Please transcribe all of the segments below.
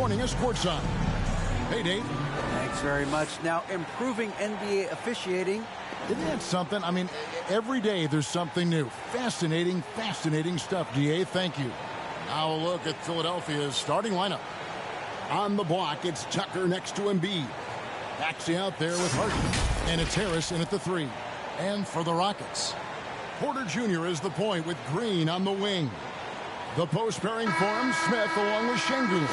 joining us courtside. Hey, Dave. Thanks very much. Now, improving NBA officiating. Isn't that something? I mean, every day there's something new. Fascinating, fascinating stuff, DA. Thank you. Now a look at Philadelphia's starting lineup. On the block, it's Tucker next to Embiid. Maxey out there with Harden. And it's Harris in at the 3. And for the Rockets, Porter Jr. is the point with Green on the wing. The post pairing for him, Smith along with Şengün.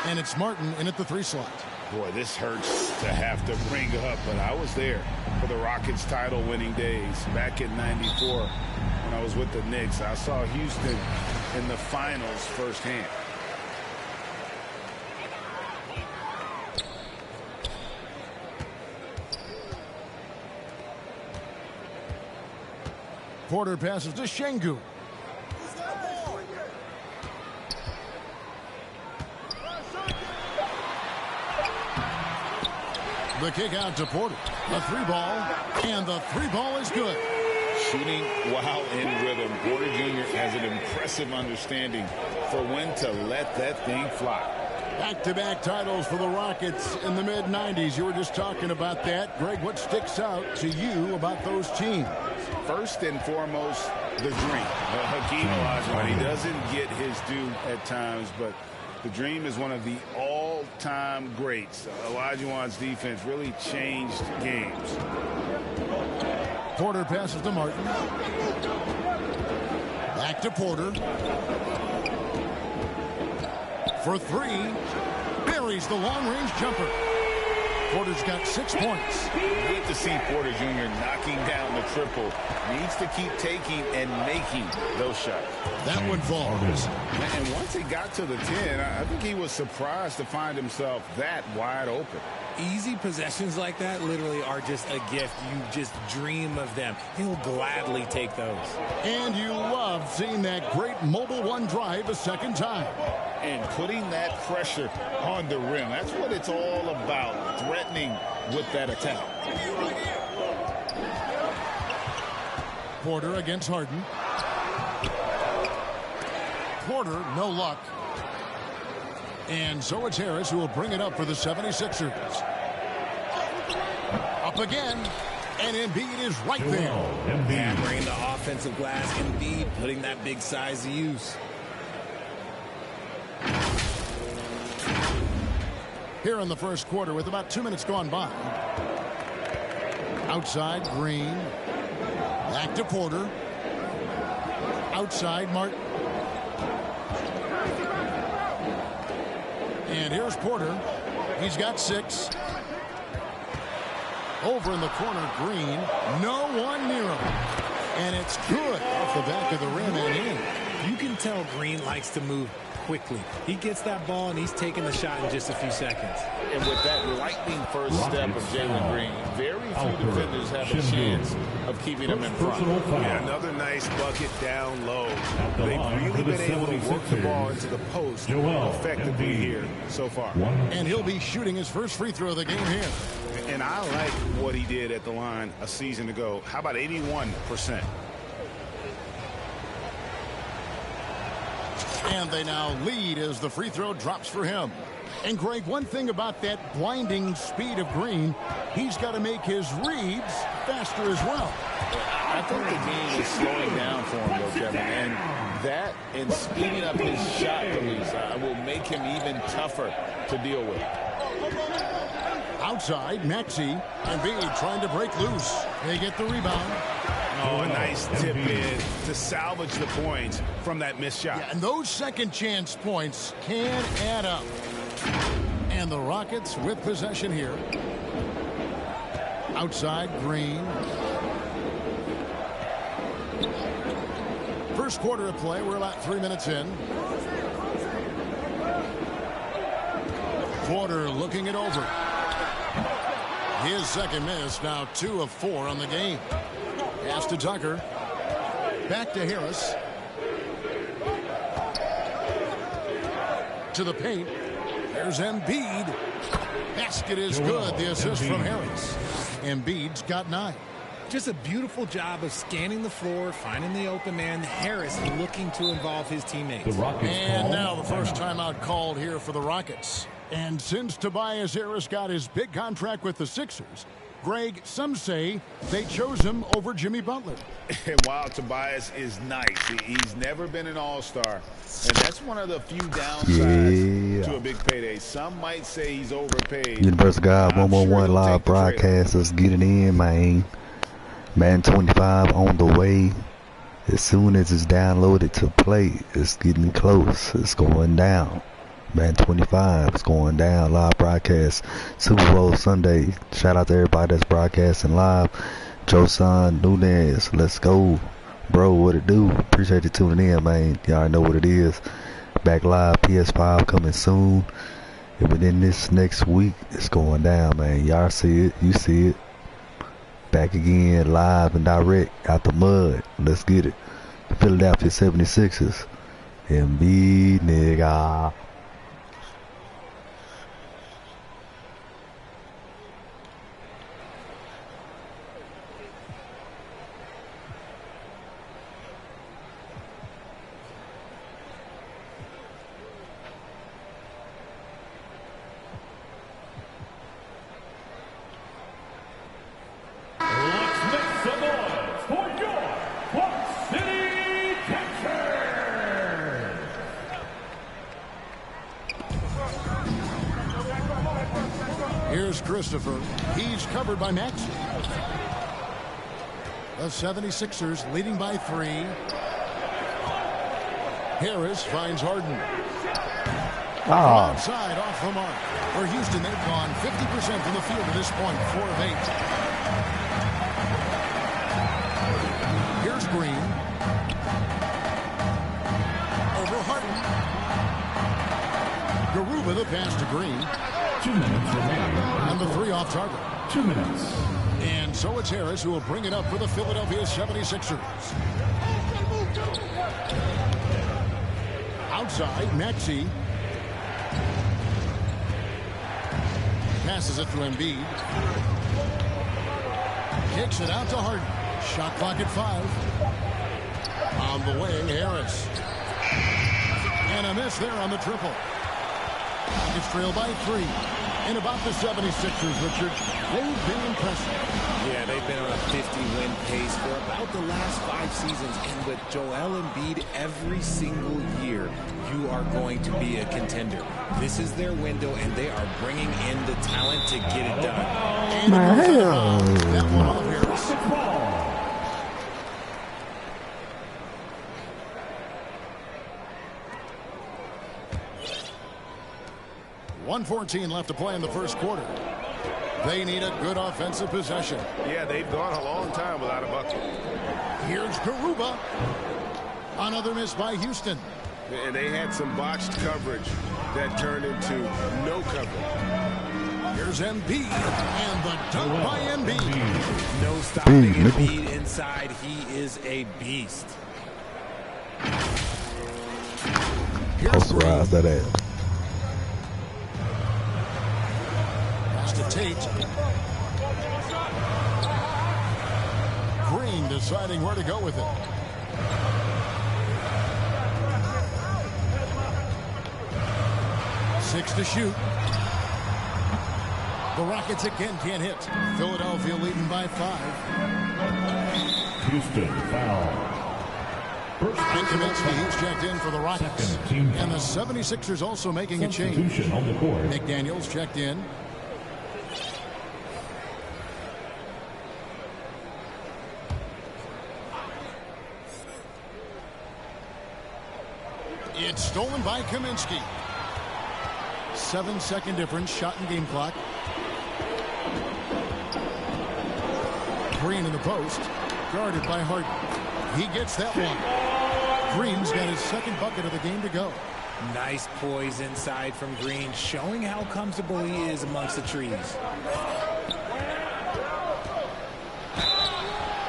And it's Martin in at the 3 slot. Boy, this hurts to have to bring up, but I was there for the Rockets title-winning days back in '94 when I was with the Knicks. I saw Houston in the finals firsthand. Porter passes to Şengün. The kick out to Porter. The 3 ball, and the 3 ball is good. Shooting while in rhythm. Porter Jr. has an impressive understanding for when to let that thing fly. Back-to-back titles for the Rockets in the mid-90s. You were just talking about that. Greg, what sticks out to you about those teams? First and foremost, the dream. Hakeem Olajuwon, he doesn't get his due at times, but the Dream is one of the all-time greats. Olajuwon's defense really changed games. Porter passes to Martin. Back to Porter. For 3. Buries the long-range jumper. Porter's got 6 points. Good to see Porter Jr. knocking down the triple. Needs to keep taking and making those shots. That one falls. And once he got to the 10, I think he was surprised to find himself that wide open. Easy possessions like that literally are just a gift. You just dream of them. He'll gladly take those. And you love seeing that great mobile one drive a second time. And putting that pressure on the rim. That's what it's all about, threatening with that attack. Porter against Harden. Porter, no luck. And so it's Harris who will bring it up for the 76ers. Up again. And Embiid is right there. Hammering the offensive glass. Embiid putting that big size to use. Here in the first quarter with about 2 minutes gone by. Outside, Green. Back to Porter. Outside, Martin. And here's Porter. He's got 6. Over in the corner, Green. No one near him. And it's good off the back of the rim and in. You can tell Green likes to move quickly. He gets that ball and he's taking the shot in just a few seconds. And with that lightning first step of Jalen Green, very few defenders have a chance of keeping him in front. Yeah, another nice bucket down low. They've really been able to work the ball into the post effectively here so far. And he'll be shooting his first free throw of the game here. And I like what he did at the line a season ago. How about 81%? And they now lead as the free throw drops for him. And Greg, one thing about that blinding speed of Green, he's got to make his reads faster as well. I think the game is slowing down for him, though, Kevin. And that and speeding up his shot release will make him even tougher to deal with. Outside, Maxey. Embiid trying to break loose. They get the rebound. Oh, a nice tip in to salvage the points from that missed shot. Yeah, and those second chance points can add up. And the Rockets with possession here. Outside, Green. First quarter of play. We're about 3 minutes in. Porter looking it over. His second miss, now 2 of 4 on the game. Pass to Tucker. Back to Harris. To the paint. There's Embiid. Basket is good. The assist from Harris. Embiid's got 9. Just a beautiful job of scanning the floor, finding the open man. Harris looking to involve his teammates. And now the first timeout called here for the Rockets. And since Tobias Harris got his big contract with the Sixers, Greg, some say they chose him over Jimmy Butler. And while Tobias is nice, he's never been an all-star. And that's one of the few downsides to a big payday. Some might say he's overpaid. Universal God 111 live broadcast. Let's get it in, man. Man 25 on the way. As soon as it's downloaded to play, it's getting close. It's going down. Man 25 is going down. Live broadcast. Super Bowl Sunday. Shout out to everybody that's broadcasting live. Josan Nunez. Let's go. Bro, what it do? Appreciate you tuning in, man. Y'all already know what it is. Back live. PS5 coming soon. And within this next week, it's going down, man. Y'all see it. You see it. Back again, live and direct out the mud. Let's get it. The Philadelphia 76ers. MB, nigga. Here's Christopher. He's covered by Max. The 76ers leading by 3. Harris finds Harden. Outside off the mark. For Houston, they've gone 50% from the field at this point, 4 of 8. Here's Green. Over Harden. Garuba the pass to Green. 2 minutes remaining. And the 3 off target. 2 minutes. And so it's Harris who will bring it up for the Philadelphia 76ers. Outside, Maxey. Passes it to Embiid. Kicks it out to Harden. Shot clock at 5. On the way, Harris. And a miss there on the triple. It's trailed by 3. And about the 76ers, Richard, they've been impressive. Yeah, they've been on a 50-win pace for about the last 5 seasons. And with Joel Embiid every single year, you are going to be a contender. This is their window, and they are bringing in the talent to get it done. And that one off Harris. 1:14 left to play in the first quarter. They need a good offensive possession. Yeah, they've gone a long time without a bucket. Here's Garuba. Another miss by Houston. And they had some botched coverage that turned into no coverage. Here's Embiid. And the dunk by Embiid. No stopping Embiid inside. He is a beast. Here's Posterize that ass. to Tate. Green deciding where to go with it. Six to shoot. The Rockets again can't hit. Philadelphia leading by 5. Houston foul. And Kaminsky, he's checked in for the Rockets. And the 76ers also making a change. On the court. McDaniels checked in. It's stolen by Kaminsky. 7-second difference, shot and game clock. Green in the post, guarded by Harden. He gets that one. Green's got his second bucket of the game to go. Nice poise inside from Green, showing how comfortable he is amongst the trees.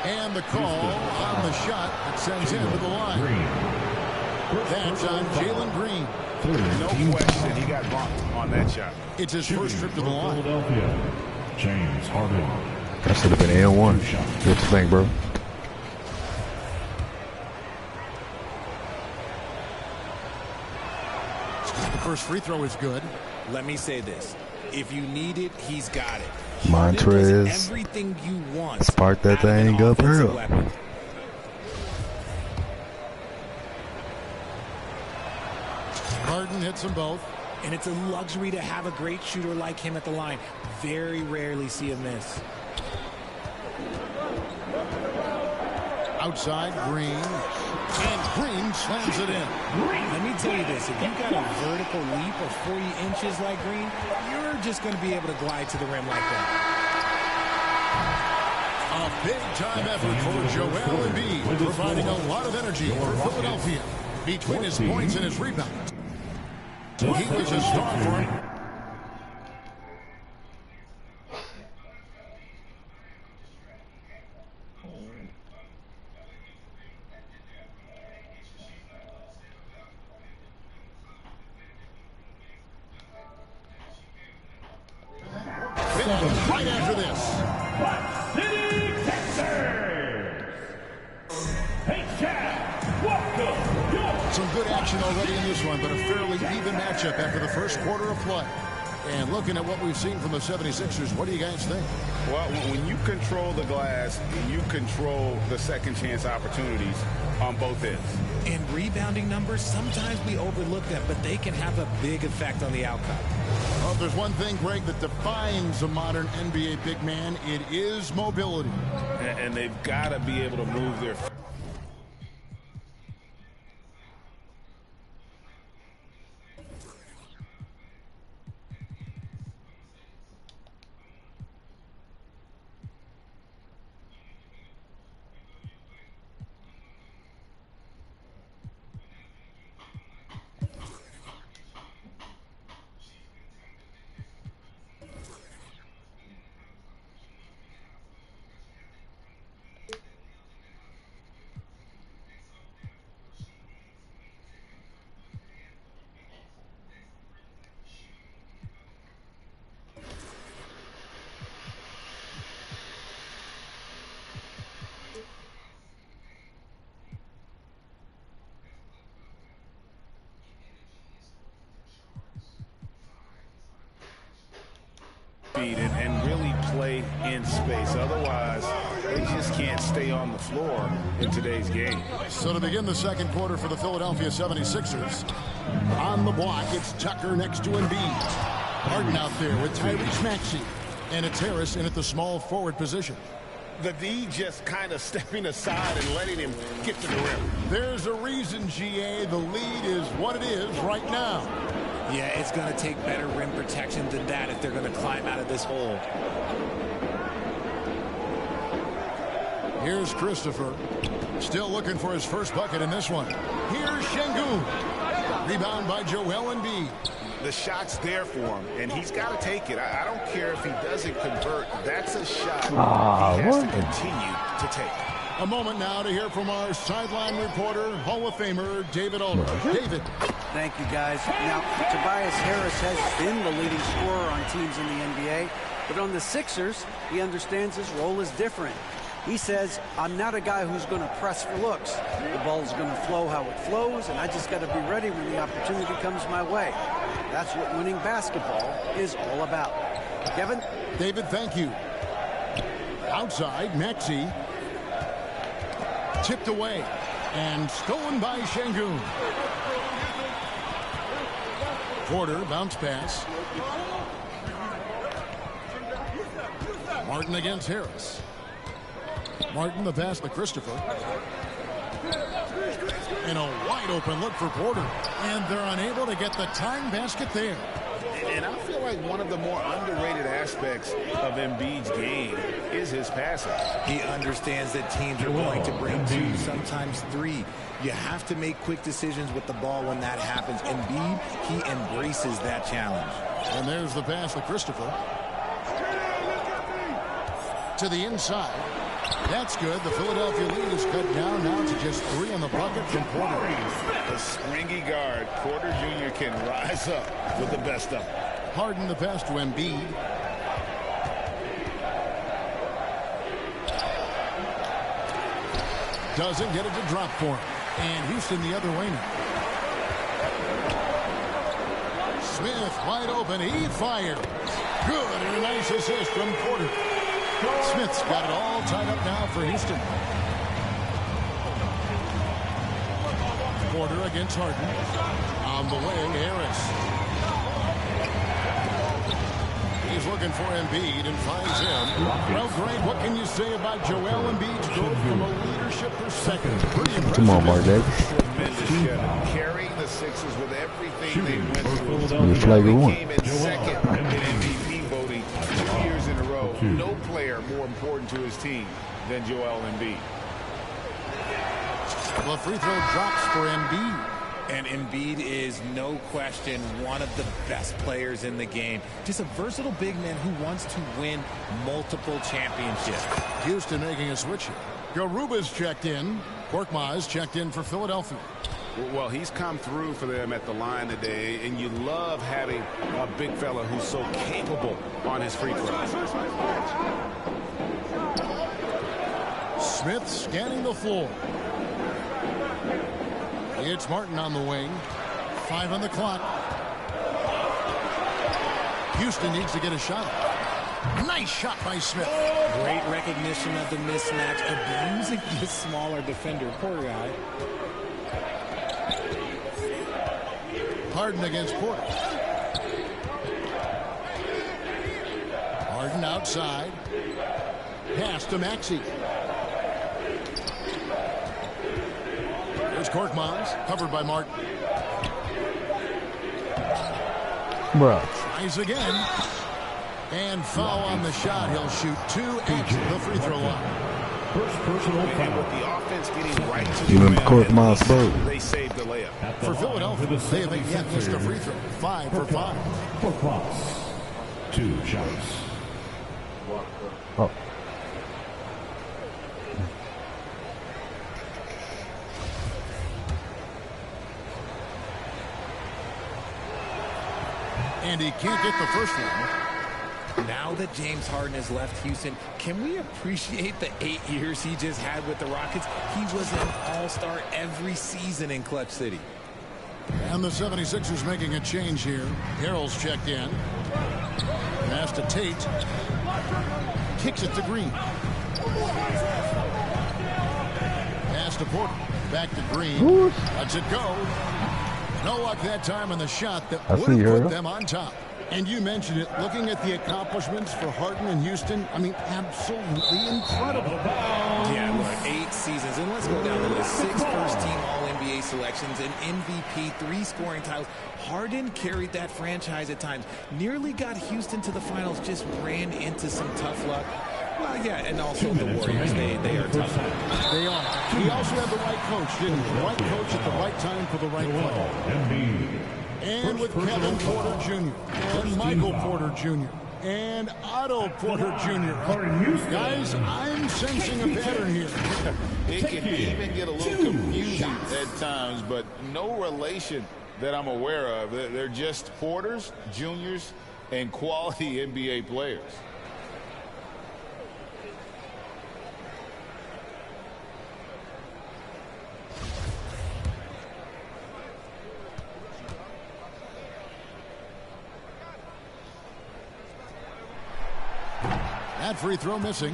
And the call on the shot that sends him to the line. That's on Jalen Green. No question, he got bumped on that shot. It's his first trip to the line. Philadelphia, James Harden. That should have been L1. What you think, bro? The first free throw is good. Let me say this. If you need it, he's got it. Montrez. Everything you want. Spark that thing up here. Harden hits them both. And it's a luxury to have a great shooter like him at the line. Very rarely see him miss. Outside, Green. And Green slams it in. Let me tell you this. If you've got a vertical leap of 40 inches like Green, you're just going to be able to glide to the rim like that. A big-time effort for Joel Embiid, providing a lot of energy for Philadelphia between his points and his rebounds. He was a star for him. Right after this. Some good action already in this one, but a fairly even matchup after the first quarter of play. And looking at what we've seen from the 76ers, what do you guys think? Well, when you control the glass, you control the second chance opportunities on both ends. In rebounding numbers, sometimes we overlook them, but they can have a big effect on the outcome. Well, if there's one thing, Greg, that defines a modern NBA big man, it is mobility. And they've got to be able to move their... and really play in space. Otherwise, they just can't stay on the floor in today's game. So to begin the second quarter for the Philadelphia 76ers, on the block, it's Tucker next to Embiid. Harden out there with Tyrese Maxey. And it's Harris in at the small forward position. The D just kind of stepping aside and letting him get to the rim. There's a reason, GA, the lead is what it is right now. Yeah, it's going to take better rim protection than that if they're going to climb out of this hole. Here's Christopher. Still looking for his first bucket in this one. Here's Şengün. Rebound by Joel Embiid. The shot's there for him, and he's got to take it. I don't care if he doesn't convert. That's a shot he has to continue to take. A moment now to hear from our sideline reporter, Hall of Famer David Aldridge. David. Thank you, guys. Now, Tobias Harris has been the leading scorer on teams in the NBA, but on the Sixers, he understands his role is different. He says, I'm not a guy who's going to press for looks. The ball is going to flow how it flows, and I just got to be ready when the opportunity comes my way. That's what winning basketball is all about. Kevin? David, thank you. Outside, Maxey. Tipped away and stolen by Şengün. Porter, bounce pass. Martin against Harris. Martin the pass to Christopher. And a wide open look for Porter. And they're unable to get the tying basket there. And I feel like one of the more underrated aspects of Embiid's game is his passing. He understands that teams are going to bring two, sometimes three. You have to make quick decisions with the ball when that happens. Embiid, he embraces that challenge. And there's the pass to Christopher. To the inside. That's good. The Philadelphia lead is cut down now to just 3 on the bucket from Porter. A springy guard, Porter Jr. can rise up with the best of them. Harden the pass to Embiid. Doesn't get it to drop for him. And Houston the other way now. Smith wide open. He fires. Good, and a nice assist from Porter. Smith's got it all tied up now for Houston. Porter against Harden. On the way, Harris. He's looking for Embiid and finds him. Well, Greg, what can you say about Joel Embiid's growth from a leadership perspective? Pretty impressive. Come on, Mark Davis. Carrying the Sixers with everything they went through. He came in second in MVP voting 2 years in a row. No player more important to his team than Joel Embiid. The free throw drops for Embiid. And Embiid is, no question, one of the best players in the game. Just a versatile big man who wants to win multiple championships. Houston making a switch here. Garuba's checked in. Korkmaz checked in for Philadelphia. Well, he's come through for them at the line today, and you love having a big fella who's so capable on his free throws. Smith scanning the floor. It's Martin on the wing. 5 on the clock. Houston needs to get a shot. Nice shot by Smith. Great recognition of the mismatch, abusing the smaller defender. Poor guy. Harden against Porter. Harden outside. Pass to Maxey. There's Korkmaz, covered by Martin. Bro. Tries again. And foul on the shot. He'll shoot 2 at the free throw line. First personal And with foul. the offense getting right to the Even rim, Korkmaz at least both. they saved the layup. At the For line Philadelphia, the they haven't yet missed a free throw. 5 for 5. Korkmaz. 2 shots. Oh. And he can't get the first one. Now that James Harden has left Houston, can we appreciate the 8 years he just had with the Rockets? He was an all-star every season in Clutch City. And the 76ers making a change here. Harrell's checked in. Pass to Tate. Kicks it to Green. Pass to Porter. Back to Green. Lets it go. No luck that time on the shot that would have put them on top. And you mentioned it, looking at the accomplishments for Harden and Houston, I mean, absolutely incredible. Yeah, look, 8 seasons. And let's go down the list. 6 first-team All-NBA selections, an MVP, 3 scoring titles. Harden carried that franchise at times. Nearly got Houston to the finals, just ran into some tough luck. Well, yeah, and also the Warriors, they are tough. They are. He also had the right coach, didn't he? The right coach at the right time for the right play. Embiid. And with Kevin Porter Jr. and Michael Porter Jr. and Otto Porter Jr. Guys, I'm sensing a pattern here. It can even get a little confusing at times, but no relation that I'm aware of. They're just Porters, Juniors, and quality NBA players. That free throw missing.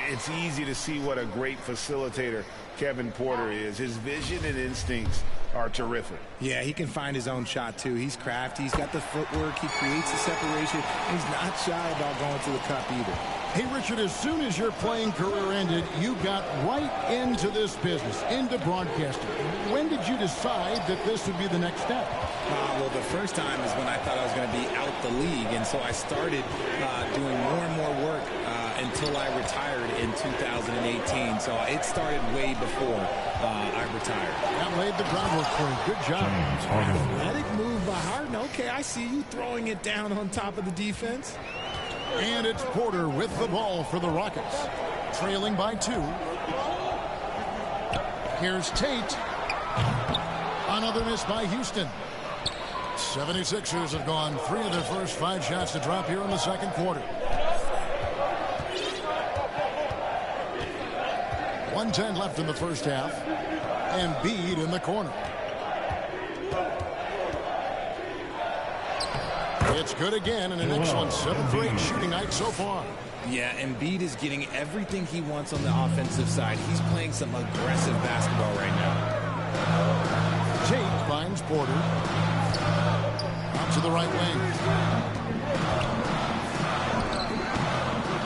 It's easy to see what a great facilitator Kevin Porter is. His vision and instincts are terrific. Yeah, he can find his own shot, too. He's crafty. He's got the footwork. He creates the separation. He's not shy about going to the cup either. Hey, Richard, as soon as your playing career ended, you got right into this business, into broadcasting. When did you decide that this would be the next step? Well, the first time is when I thought I was going to be out the league, and so I started doing more and more work until I retired in 2018. So it started way before I retired. That laid the groundwork for you. Good job. Athletic move by Harden. Okay, I see you throwing it down on top of the defense. And it's Porter with the ball for the Rockets. Trailing by 2. Here's Tate. Another miss by Houston. 76ers have gone 3 of their first 5 shots to drop here in the second quarter. 1:10 left in the first half. Embiid in the corner. It's good again, and an excellent 7 for 8 shooting night so far. Yeah, Embiid is getting everything he wants on the offensive side. He's playing some aggressive basketball right now. Tate finds Porter. Out to the right wing.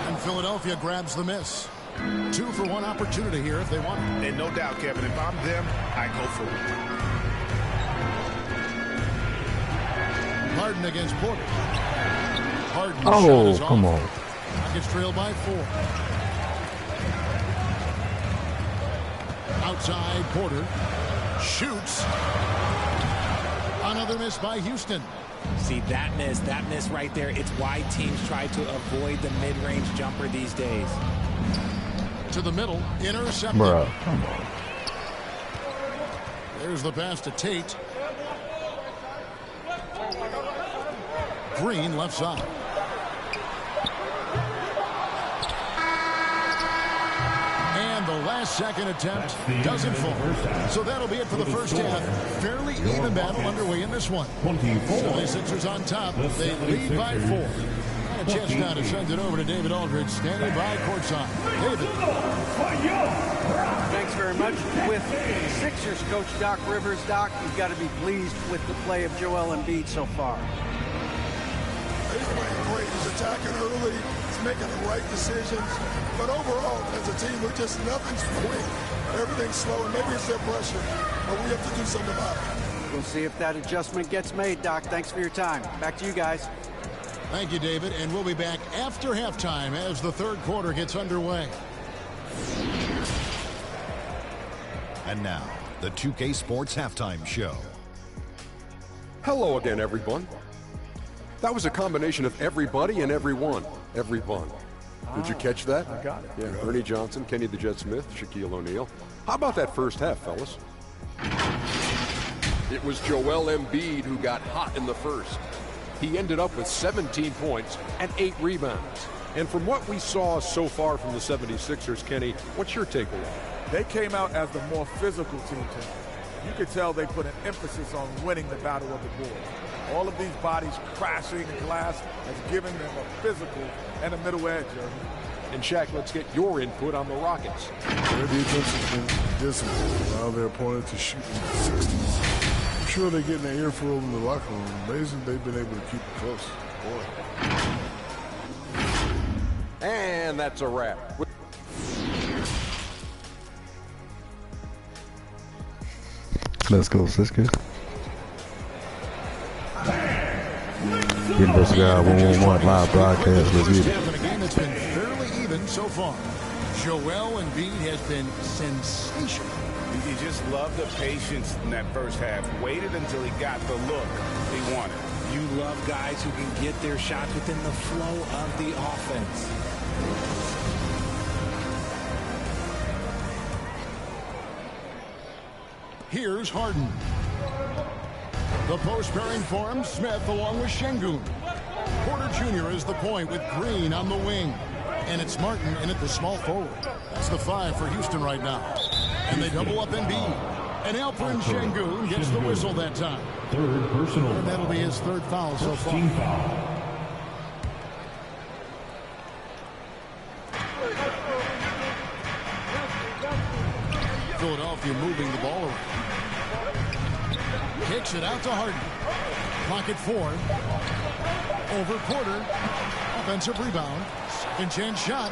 And Philadelphia grabs the miss. 2 for 1 opportunity here if they want it. And no doubt, Kevin, if I'm them, I go for it. Harden against Porter. Harden Oh, come on. Rockets trail by 4. Outside, Porter shoots. Another miss by Houston. See, that miss right there, it's why teams try to avoid the mid-range jumper these days. To the middle, intercepted. Bro, come on. There's the pass to Tate. Green left side. And the last second attempt doesn't fall. So that'll be it for the first half. Fairly even battle underway in this one. 76ers on top. They lead by 4. And a chance now to send it over to David Aldridge, standing by courtside. David. Thanks very much. With Sixers coach Doc Rivers, Doc, you've got to be pleased with the play of Joel Embiid so far. He's playing great. He's attacking early. He's making the right decisions. But overall, as a team, we're just nothing's quick. Everything's slow, and maybe it's their pressure. But we have to do something about it. We'll see if that adjustment gets made, Doc. Thanks for your time. Back to you guys. Thank you, David. And we'll be back after halftime as the third quarter gets underway. And now, the 2K Sports Halftime Show. Hello again, everyone. That was a combination of everybody and everyone. Everyone. Did you catch that? I got it. Yeah, Ernie Johnson, Kenny the Jet Smith, Shaquille O'Neal. How about that first half, fellas? It was Joel Embiid who got hot in the first. He ended up with 17 points and 8 rebounds. And from what we saw so far from the 76ers, Kenny, what's your takeaway? They came out as the more physical team tonight. You could tell they put an emphasis on winning the battle of the boards. All of these bodies crashing glass has given them a physical and a middle edge. And Shaq, let's get your input on the Rockets. Their defense has been disciplined, allow their opponent to shoot in the 60s. I'm sure they're getting an earful in the locker room. Amazing they've been able to keep it close. Boy. And that's a wrap. Let's go, Cisco. UNIVERSALGOD111 live broadcast. Let's get it. In a game that's been fairly even so far. Joel Embiid has been sensational. You just love the patience in that first half. Waited until he got the look he wanted. You love guys who can get their shots within the flow of the offense. Here's Harden. The post pairing for him, Smith along with Şengün. Porter Jr. is the point with Green on the wing. And it's Martin in at the small forward. That's the 5 for Houston right now. And they double up Embiid. And Alperen Şengün gets the whistle that time. Third personal. And that'll be his third foul so far. Team foul. Philadelphia moving the ball around. Kicks it out to Harden. Clock at 4. Over Porter. Offensive rebound. Second chance shot.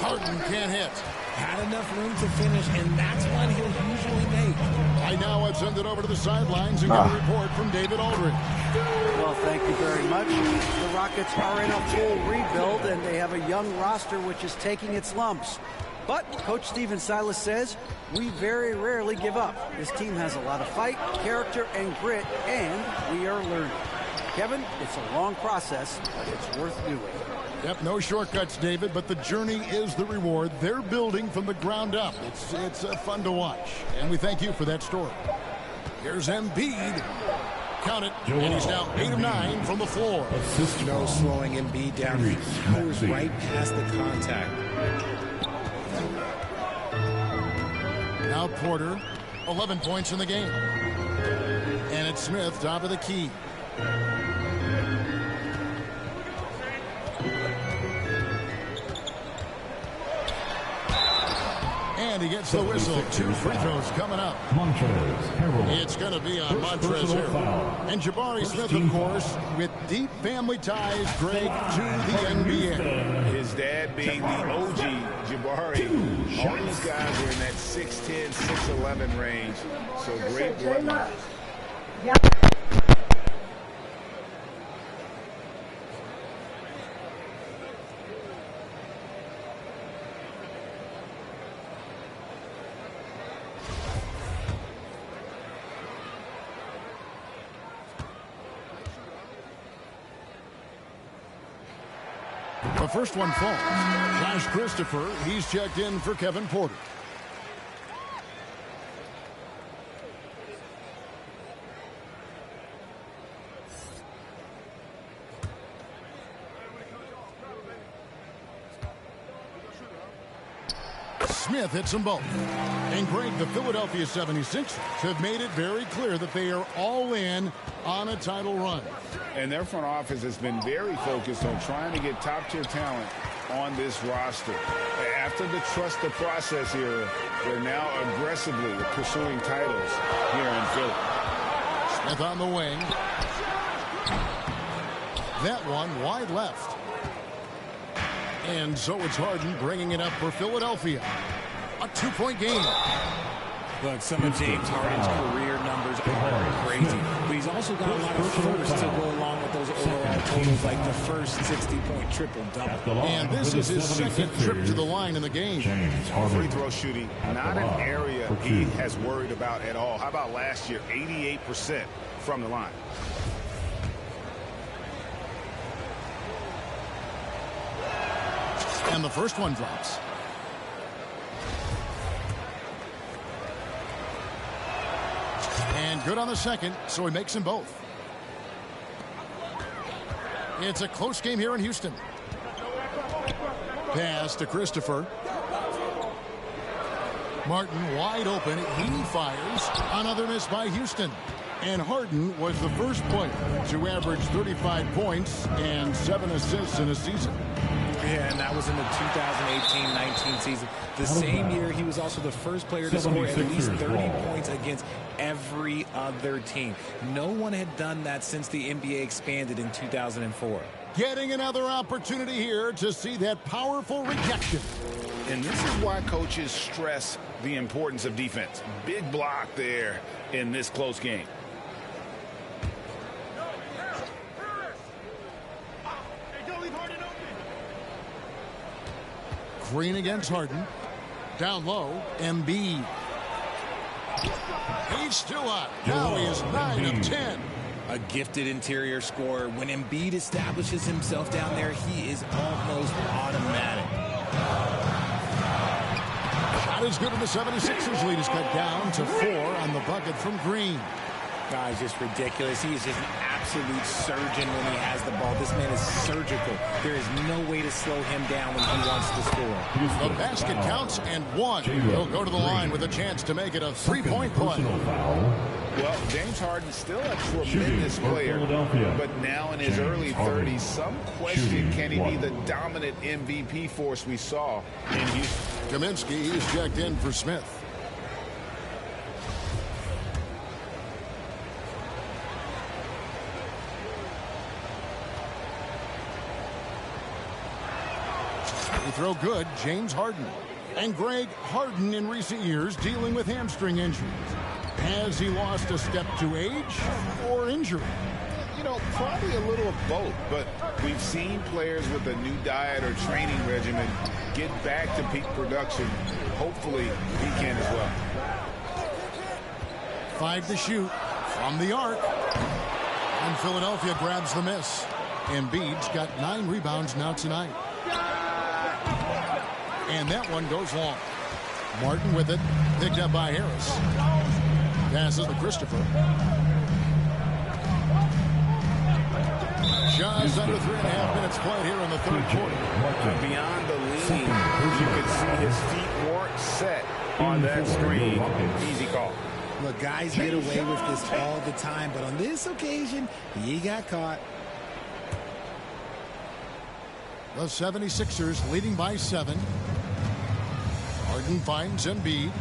Harden can't hit. Had enough room to finish, and that's one he'll usually make. Right now, I'd send it over to the sidelines and get a report from David Aldridge. Well, thank you very much. The Rockets are in a full rebuild, and they have a young roster which is taking its lumps. But Coach Stephen Silas says, we very rarely give up. This team has a lot of fight, character, and grit, and we are learning. Kevin, it's a long process, but it's worth doing. Yep, no shortcuts, David, but the journey is the reward. They're building from the ground up. It's fun to watch, and we thank you for that story. Here's Embiid. Count it, and he's now 8 of 9 from the floor. No slowing Embiid down. He goes right past the contact. Now Porter, 11 points in the game. And it's Smith, top of the key. And he gets the whistle. 2 free throws coming up. It's going to be on Montrezl Harrell. And Jabari Smith, of course, with deep family ties, Greg, to the NBA. His dad being the OG Jabari. All these guys are in that 6'10", 6'11" range. So great bloodline. The first one falls. Josh Christopher, he's checked in for Kevin Porter. Smith hits them both. And Greg, the Philadelphia 76ers have made it very clear that they are all in on a title run. And their front office has been very focused on trying to get top-tier talent on this roster. After the trust the process era, they're now aggressively pursuing titles here in Philly. Smith on the wing. That one wide left. And so it's Harden bringing it up for Philadelphia. A 2-point game. Look, some of James Harden's career numbers are crazy, but he's also got a lot of firsts to go along with those overall totals, like the first 60-point triple-double. And this is his second trip to the line in the game. Free throw shooting, not an area he has worried about at all. How about last year, 88% from the line? And the first one drops. And good on the second, so he makes them both. It's a close game here in Houston. Pass to Christopher. Martin wide open. He fires. Another miss by Houston. And Harden was the first player to average 35 points and 7 assists in a season. Yeah, and that was in the 2018-19 season. The same year, he was also the first player to score at least 30 points against every other team. No one had done that since the NBA expanded in 2004. Getting another opportunity here to see that powerful rejection. And this is why coaches stress the importance of defense. Big block there in this close game. Green against Harden. Down low, Embiid. He's still up. Now he is 9 of 10. A gifted interior scorer. When Embiid establishes himself down there, he is almost automatic. Shot is good, and the 76ers lead is cut down to 4 on the bucket from Green. Guy's just ridiculous. He is just an absolute surgeon when he has the ball. This man is surgical. There is no way to slow him down when he wants to score. The basket counts and 1. He'll go to the line with a chance to make it a 3-point play. Well, James Harden still a tremendous player, but now in his early 30s, some question can he be the dominant MVP force we saw in Houston. Kaminsky is checked in for Smith. Throw good, James Harden. And Greg, Harden in recent years dealing with hamstring injuries. Has he lost a step to age or injury? You know, probably a little of both, but we've seen players with a new diet or training regimen get back to peak production. Hopefully, he can as well. 5 to shoot from the arc. And Philadelphia grabs the miss. Embiid's got 9 rebounds now tonight. And that one goes long. Martin with it, picked up by Harris. Passes to Christopher. Just under 3.5 minutes played here in the third quarter. Beyond the lead, you can see his feet weren't set on that screen. Easy call. Look, guys get away with this all the time, but on this occasion, he got caught. The 76ers leading by 7. Harden finds Embiid.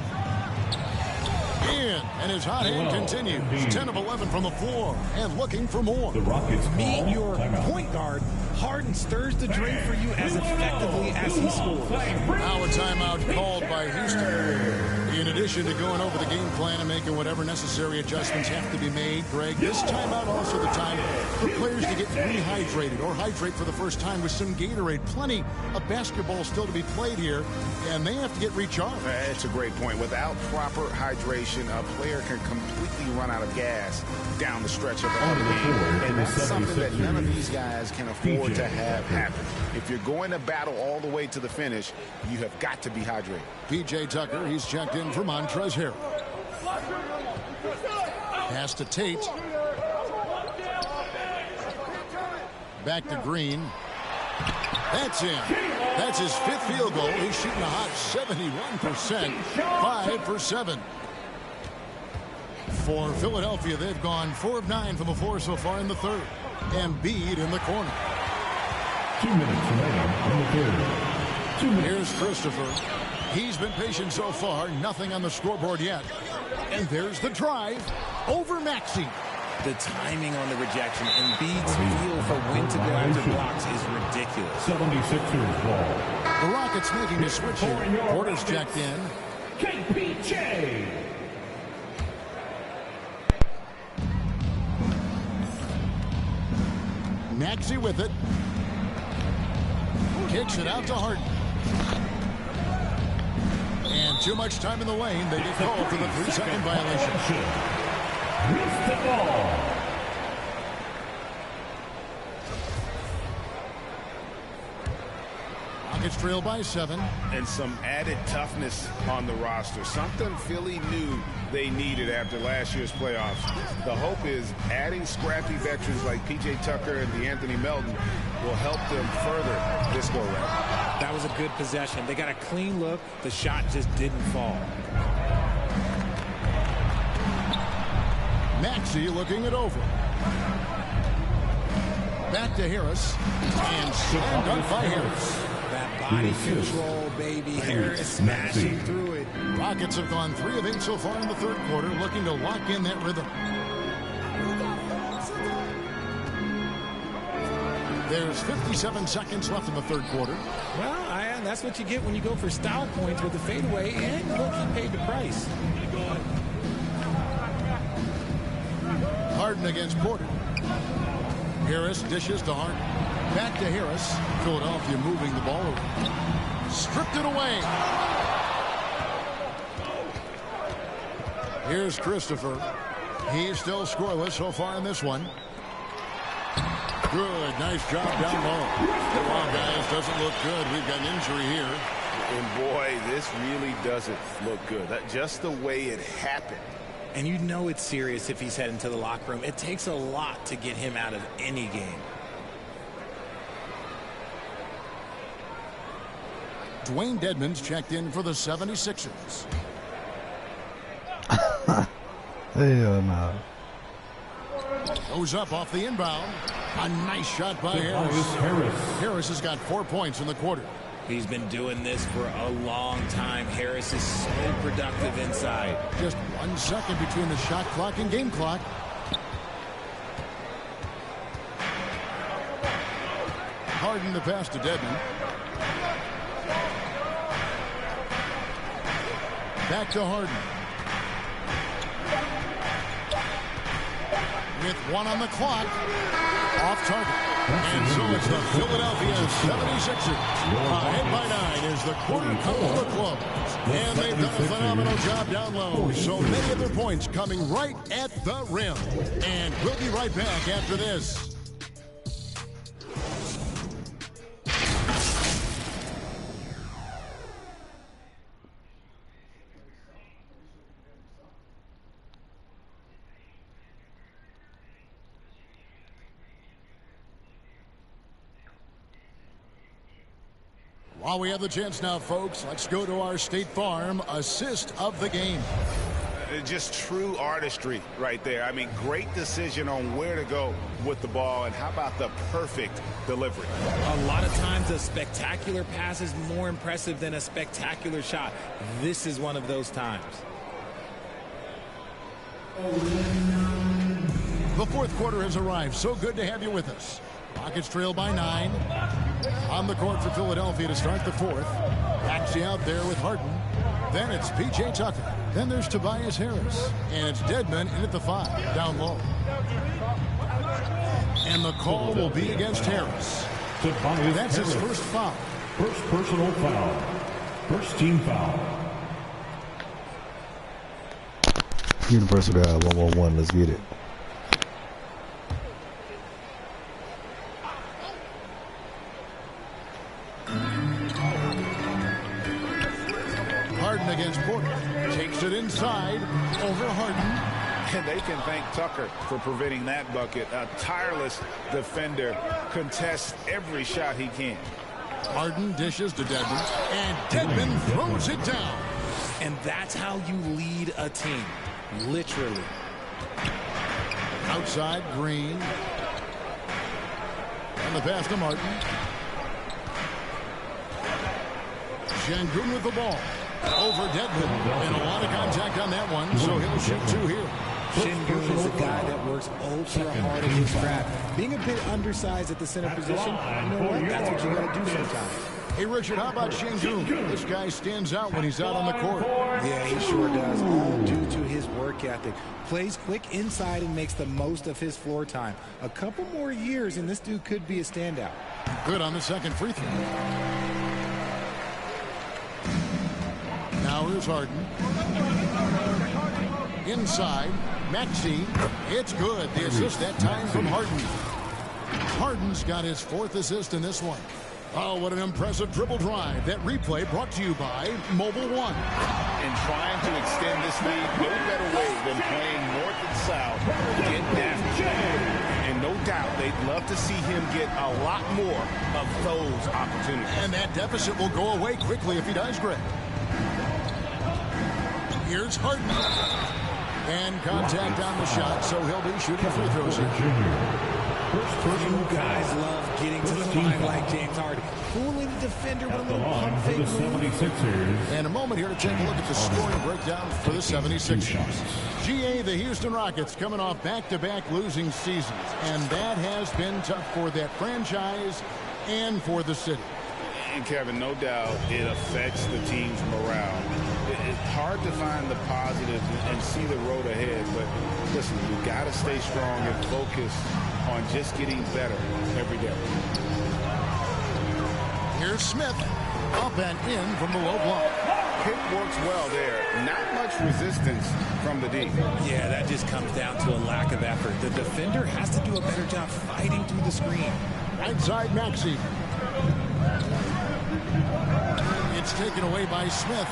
In, and his hot hand continues. 10 of 11 from the floor, and looking for more. The Rockets Meet your point guard. Harden stirs the drink for you as effectively as he scores. Now a timeout called by Houston. In addition to going over the game plan and making whatever necessary adjustments have to be made, Greg, this timeout also the time for players to get rehydrated or hydrate for the first time with some Gatorade. Plenty of basketball still to be played here, and they have to get recharged. It's a great point. Without proper hydration, a player can completely run out of gas down the stretch of the game. And that's something that none of these guys can afford to have happen. If you're going to battle all the way to the finish, you have got to be hydrated. P.J. Tucker, he's checked in for Montrezl Harrell. Pass to Tate. Back to Green. That's in. That's his 5th field goal. He's shooting a hot 71%. 5 for 7. For Philadelphia, they've gone 4 of 9 from the floor so far in the third. Embiid in the corner. 2 minutes remaining in the third. 2 minutes. Here's Christopher. He's been patient so far. Nothing on the scoreboard yet. And there's the drive over Maxey. The timing on the rejection, Embiid's feel for when to go after blocks is ridiculous. 76ers ball. The Rockets making a switch here. Porter's checked in. KPJ. Maxey with it. Kicks it out to Harden. And too much time in the lane. They get called for the 3-second violation. Missed the ball. Rockets trail by 7. And some added toughness on the roster. Something Philly knew they needed after last year's playoffs. The hope is adding scrappy veterans like P.J. Tucker and DeAnthony Melton will help them further this go-round. That was a good possession. They got a clean look. The shot just didn't fall. Maxey looking it over. Back to Harris. And slammed up by Harris. That body control, baby. Harris smashing through it. Rockets have gone 3 of 8 so far in the third quarter, looking to lock in that rhythm. There's 57 seconds left in the third quarter. Well, that's what you get when you go for style points with the fadeaway, and look, he paid the price. Harden against Porter. Harris dishes to Harden. Back to Harris. Philadelphia moving the ball over. Stripped it away. Here's Christopher. He's still scoreless so far in this one. Good. Nice job down low. Come on, guys. Doesn't look good. We've got an injury here. And boy, this really doesn't look good. Just the way it happened. And you know it's serious if he's heading to the locker room. It takes a lot to get him out of any game. Dwayne Dedmon's checked in for the 76ers. Hell no. Goes up off the inbound. A nice shot by Harris. Harris has got 4 points in the quarter. He's been doing this for a long time. Harris is so productive inside. Just 1 second between the shot clock and game clock. Harden the pass to Dedmon. Back to Harden. With 1 on the clock. Off target. And so it's the Philadelphia 76ers. Ahead by 9 as the quarter comes to a close. And they've done a phenomenal job down low. So many of their points coming right at the rim. And we'll be right back after this. While we have the chance now, folks, let's go to our State Farm assist of the game. Just true artistry right there. I mean, great decision on where to go with the ball, and how about the perfect delivery? A lot of times a spectacular pass is more impressive than a spectacular shot. This is one of those times. The fourth quarter has arrived. So good to have you with us. Rockets trail by 9. On the court for Philadelphia to start the fourth. Maxey out there with Harden. Then it's P.J. Tucker. Then there's Tobias Harris. And it's Dedmon in at the 5, down low. And the call will be against Harris. That's his first foul. First personal foul. First team foul. Universal God 111, let's get it. Harden against Porter. Takes it inside over Harden. And they can thank Tucker for preventing that bucket. A tireless defender, contests every shot he can. Harden dishes to Dedmon, and Dedmon throws it down. And that's how you lead a team, literally. Outside, Green. And the pass to Martin. Şengün with the ball. Over Dedmon. And a lot of contact on that one, so he'll shoot 2 here. Şengün is a guy that works ultra hard at his craft. Being a bit undersized at the center position, you know what? That's what you got to do sometimes. Hey, Richard, how about Şengün? This guy stands out when he's out on the court. Yeah, he sure does, all due to his work ethic. Plays quick inside and makes the most of his floor time. A couple more years, and this dude could be a standout. Good on the second free throw. Now here's Harden. Inside, Maxey. It's good. The assist that time from Harden. Harden's got his 4th assist in this one. Oh, what an impressive dribble drive. That replay brought to you by Mobile One. In trying to extend this lead, no better way than playing north and south to get after. And no doubt they'd love to see him get a lot more of those opportunities. And that deficit will go away quickly if he does, Greg. Here's Harden. And contact on the shot, so he'll be shooting free throws here. You guys love getting to the line like James Harden. Fooling the defender with a little pump fake move. And a moment here to take a look at the scoring breakdown for the 76ers. GA, the Houston Rockets, coming off back-to-back losing seasons. And that has been tough for that franchise and for the city. And Kevin, no doubt it affects the team's morale. It's hard to find the positives and see the road ahead, but listen, you got to stay strong and focus on just getting better every day. Here's Smith, up and in from the low block. Pick works well there. Not much resistance from the D. Yeah, that just comes down to a lack of effort. The defender has to do a better job fighting through the screen. Right side, Maxey. It's taken away by Smith.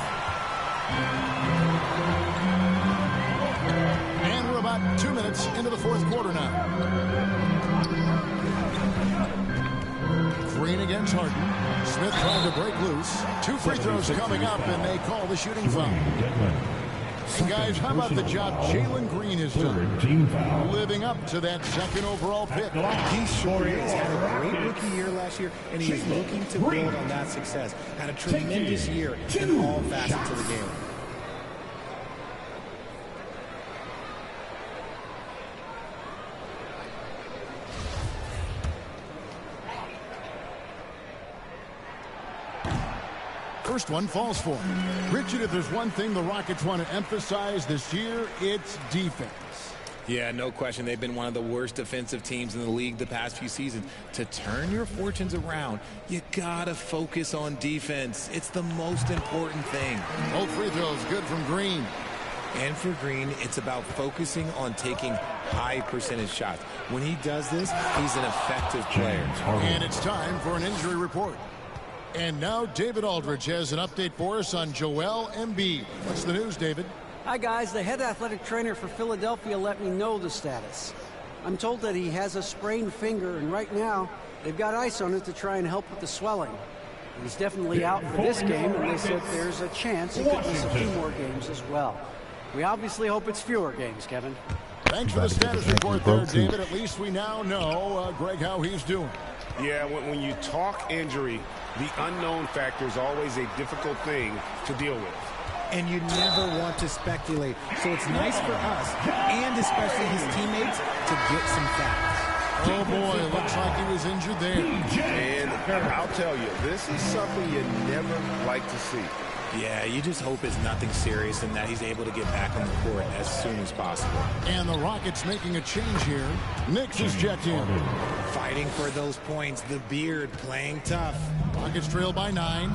And we're about 2 minutes into the fourth quarter now. Green against Harden. Smith trying to break loose. 2 free throws coming up, and they call the shooting foul. And guys, how about the job Jalen Green has done? Living up to that 2nd overall pick. He sure is. Had a great rookie year last year, and he is looking to build on that success. Had a tremendous year in all facets of the game. First one falls for him. Richard, if there's one thing the Rockets want to emphasize this year, it's defense. Yeah, no question. They've been one of the worst defensive teams in the league the past few seasons. To turn your fortunes around, you gotta focus on defense. It's the most important thing. Both free throws good from Green. And for Green, it's about focusing on taking high percentage shots. When he does this, he's an effective player. And it's time for an injury report. And now David Aldridge has an update for us on Joel Embiid. What's the news, David? Hi, guys. The head athletic trainer for Philadelphia let me know the status. I'm told that he has a sprained finger, and right now they've got ice on it to try and help with the swelling. He's definitely out for this game, and they said there's a chance he could miss a few more games as well. We obviously hope it's fewer games, Kevin. Thanks for the status report there, David. At least we now know, Greg, how he's doing. Yeah, when you talk injury, the unknown factor is always a difficult thing to deal with. And you never want to speculate. So it's nice for us, and especially his teammates, to get some facts. Oh, boy, looks like he was injured there. And I'll tell you, this is something you never like to see. Yeah, you just hope it's nothing serious and that he's able to get back on the court as soon as possible. And the Rockets making a change here. Knicks is checked in. Fighting for those points. The Beard playing tough. Rockets trail by 9.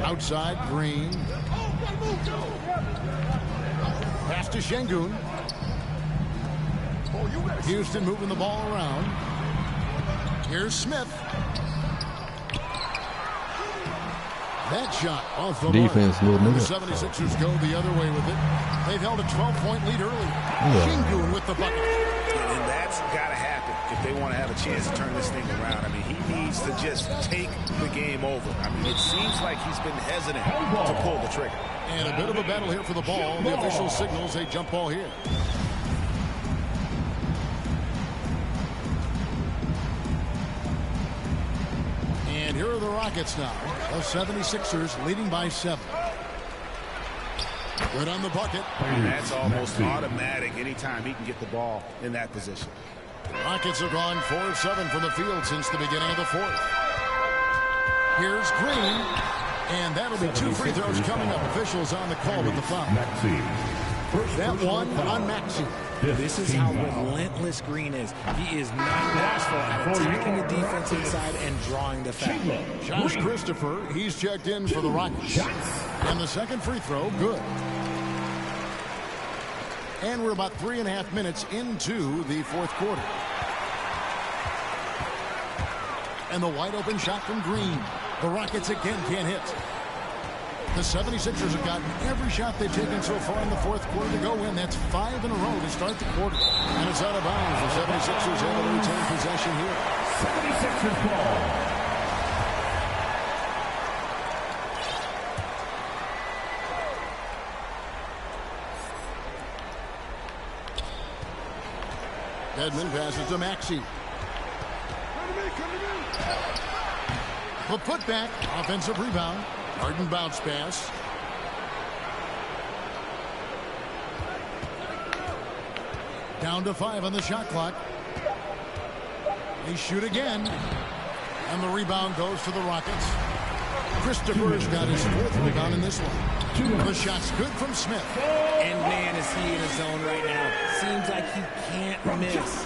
Outside, Green. Pass to Şengün. Houston moving the ball around. Here's Smith. That shot off the defense, mark. little The nigga. 76ers go the other way with it. They've held a 12-point lead early. Şengün with the bucket. And that's got to happen if they want to have a chance to turn this thing around. I mean, he needs to just take the game over. I mean, it seems like he's been hesitant to pull the trigger. And a bit of a battle here for the ball. The official signals a jump ball here. And here are the Rockets now. The 76ers leading by 7. Good on the bucket. And that's almost automatic anytime he can get the ball in that position. Rockets have gone 4 of 7 from the field since the beginning of the 4th. Here's Green. And that'll be 2 free throws coming up. Officials on the call with the foul. That one on Maxey. This is how relentless Green is. He is not bashful at attacking the defensive side and drawing the foul. Josh Christopher, he's checked in for the Rockets. And the second free throw, good. And we're about 3.5 minutes into the 4th quarter. And the wide open shot from Green. The Rockets again can't hit. The 76ers have gotten every shot they've taken so far in the 4th quarter to go in. That's 5 in a row to start the quarter. And it's out of bounds. The 76ers able to retain possession here. 76ers ball. Dedmon passes to Maxey. The putback, offensive rebound. Harden bounce pass. Down to 5 on the shot clock. They shoot again. And the rebound goes to the Rockets. Christopher's got his 4th rebound in this one. The shot's good from Smith. And man, is he in his zone right now. Seems like he can't miss.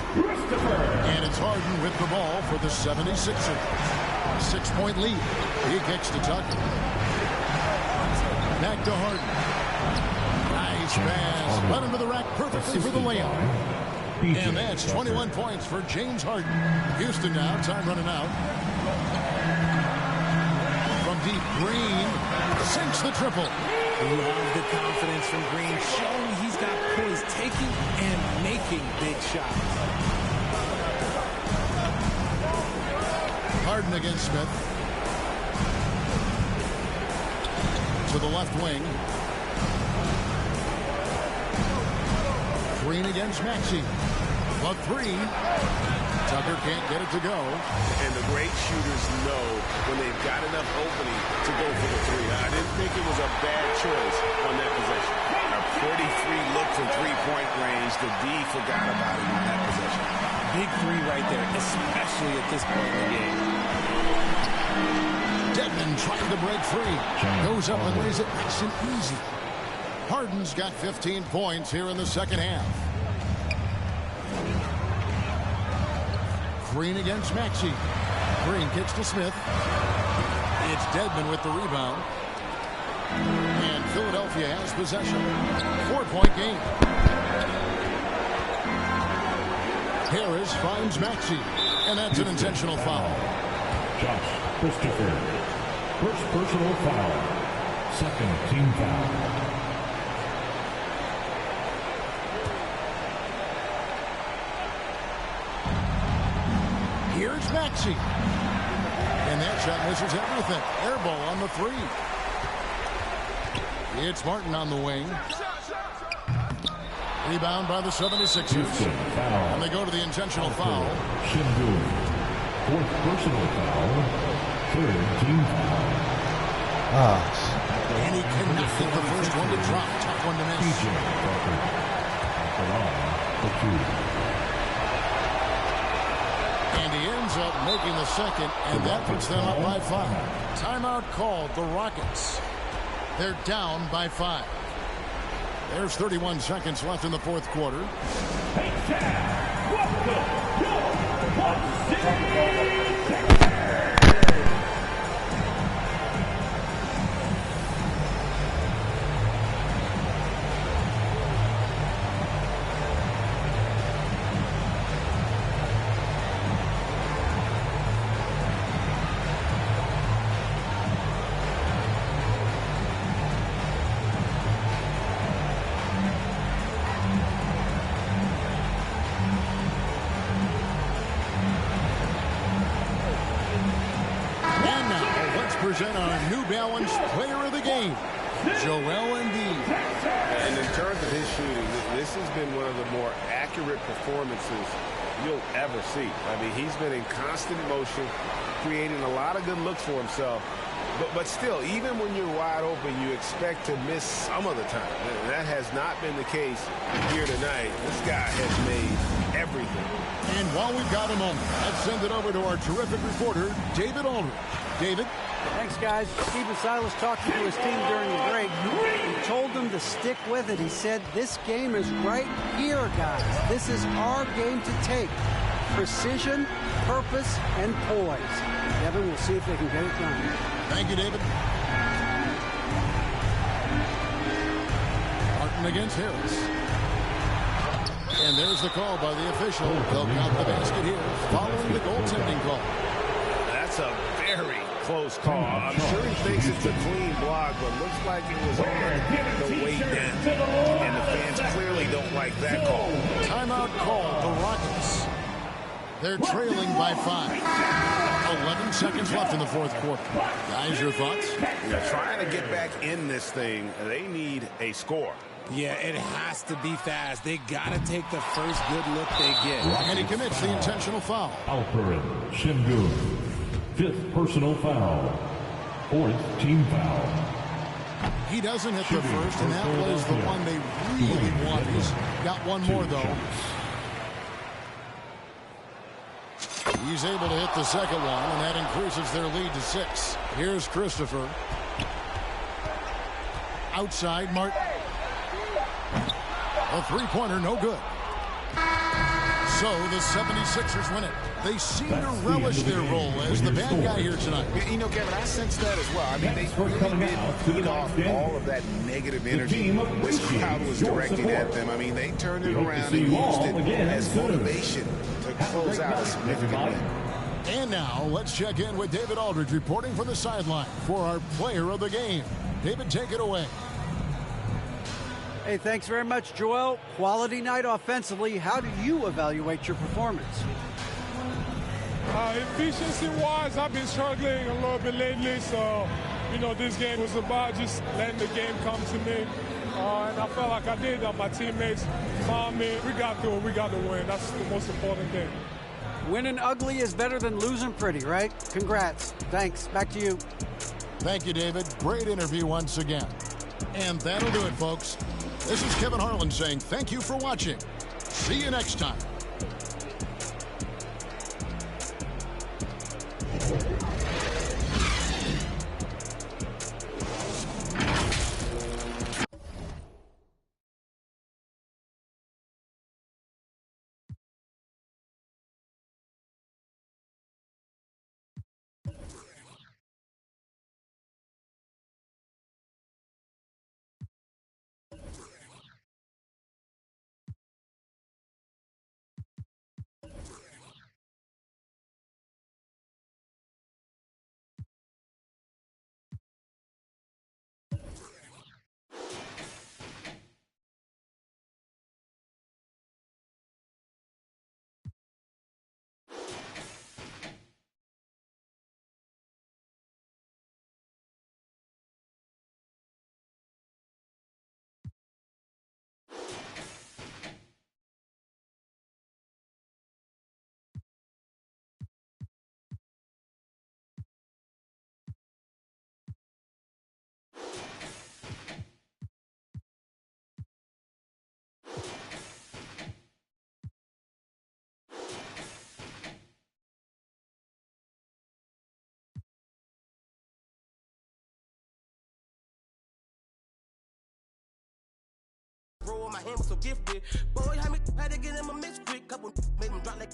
And it's Harden with the ball for the 76ers. 6-point lead. He kicks to Tucker. Back to Harden. Nice pass. Run into the rack perfectly for the layup. And that's 21 points for James Harden. Houston now. Time running out. From deep, Green sinks the triple. Love the confidence from Green, showing he's got poise, taking and making big shots. Harden against Smith. To the left wing. Green against Maxey. The 3. Tucker can't get it to go. And the great shooters know when they've got enough opening to go for the 3. I didn't think it was a bad choice on that possession. A pretty free look from three-point range. The D forgot about it on that possession. Big 3 right there, especially at this point in the game. Dedmon trying to break free. Goes up and lays it nice and easy. Harden's got 15 points here in the second half. Green against Maxey. Green kicks to Smith. It's Dedmon with the rebound. And Philadelphia has possession. 4-point game. Harris finds Maxey. And that's an intentional foul. Josh Christopher. First personal foul. Second team foul. Here's Maxey. And that shot misses everything. Air ball on the 3. It's Martin on the wing. Rebound by the 76ers. And they go to the intentional foul. Shingun. 4th personal foul. 3rd team foul. And he cannot get the first one to drop. Tough one to miss. TJ Tucker. At the line for 2. And he ends up making the second, and that puts them up by 5. Timeout called, the Rockets. They're down by 5. There's 31 seconds left in the 4th quarter. Present our New Balance Player of the Game, Joel Embiid. And in terms of his shooting, this has been one of the more accurate performances you'll ever see. I mean, he's been in constant motion, creating a lot of good looks for himself. But still, even when you're wide open, you expect to miss some of the time. That has not been the case here tonight. This guy has made everything. And while we've got a moment, let's send it over to our terrific reporter, David Aldridge. David? Thanks, guys. Stephen Silas talking to his team during the break. He told them to stick with it. He said, this game is right here, guys. This is our game to take. Precision, purpose, and poise. Devin, we'll see if they can get it done. Thank you, David. Martin against Harris. And there's the call by the official. They'll count the basket here following the goaltending call. That's a very close call. I'm sure he thinks it's a clean block, but looks like it was on the way down. And the fans clearly don't like that call. Timeout called, the Rockets. They're trailing by 5. 11 seconds left in the 4th quarter. Guys, your thoughts? They're trying to get back in this thing. They need a score. Yeah, it has to be fast. They got to take the first good look they get. And he commits the intentional foul. Alperen Şengün. 5th personal foul. 4th team foul. He doesn't hit the first, and that was the one they really wanted. He's got one more, though. He's able to hit the second one, and that increases their lead to 6. Here's Christopher. Outside, Martin. A three-pointer, no good. So the 76ers win it. They seem to relish their role as the bad guy here tonight. You know, Kevin, I sense that as well. I mean, they really did feed off all of that negative energy this crowd was directing at them. I mean, they turned it around and used it as motivation to close out a significant win. And now, let's check in with David Aldridge reporting from the sideline for our player of the game. David, take it away. Hey, thanks very much, Joel. Quality night offensively. How do you evaluate your performance? Efficiency-wise, I've been struggling a little bit lately, so, you know, this game was about just letting the game come to me. And I felt like I did. My teammates found me. We got through it. We got the win. That's the most important thing. Winning ugly is better than losing pretty, right? Congrats. Thanks. Back to you. Thank you, David. Great interview once again. And that'll do it, folks. This is Kevin Harlan saying thank you for watching. See you next time. my hand was so gifted. Boy, had to get him a mix quick. Couple made him drop like